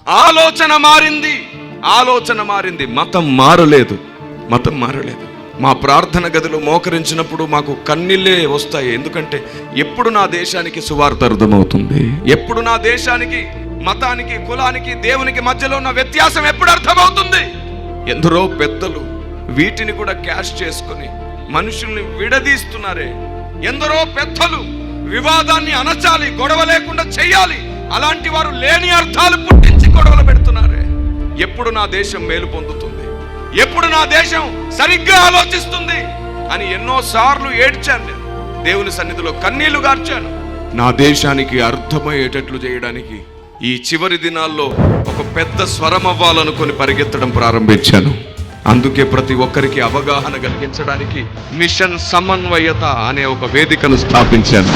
ఆలోచన మారింది, ఆలోచన మారింది, మతం మారలేదు, మతం మారలేదు. మా ప్రార్థన గదిలో మోకరించినప్పుడు మాకు కన్నీళ్ళే వస్తాయి. ఎందుకంటే ఎప్పుడు నా దేశానికి సువార్త అర్థమవుతుంది, ఎప్పుడు నా దేశానికి, మతానికి, కులానికి, దేవునికి మధ్యలో ఉన్న వ్యత్యాసం ఎప్పుడు అర్థమవుతుంది. ఎందరో పెద్దలు వీటిని కూడా క్యాష్ చేసుకొని మనుషుల్ని విడదీస్తున్నారే. ఎందరో పెద్దలు వివాదాన్ని అణచాలి, గొడవ లేకుండా చెయ్యాలి, అలాంటి వారు లేని అర్థాలు పుట్టించి గొడవలు పెడుతున్నారే. ఎప్పుడు నా దేశం మేలు పొందుతుంది, ఎప్పుడు నా దేశం సరిగ్గా ఆలోచిస్తుంది అని ఎన్నోసార్లు ఏడ్చాను. నేను దేవుని సన్నిధిలో కన్నీళ్లు గార్చాను. నా దేశానికి అర్థమయ్యేటట్లు చేయడానికి ఈ చివరి దినాల్లో ఒక పెద్ద స్వరం అవ్వాలనుకొని పరిగెత్తడం ప్రారంభించాను. అందుకే ప్రతి ఒక్కరికి అవగాహన కలిగించడానికి మిషన్ సమన్వయత అనే ఒక వేదికను స్థాపించాను.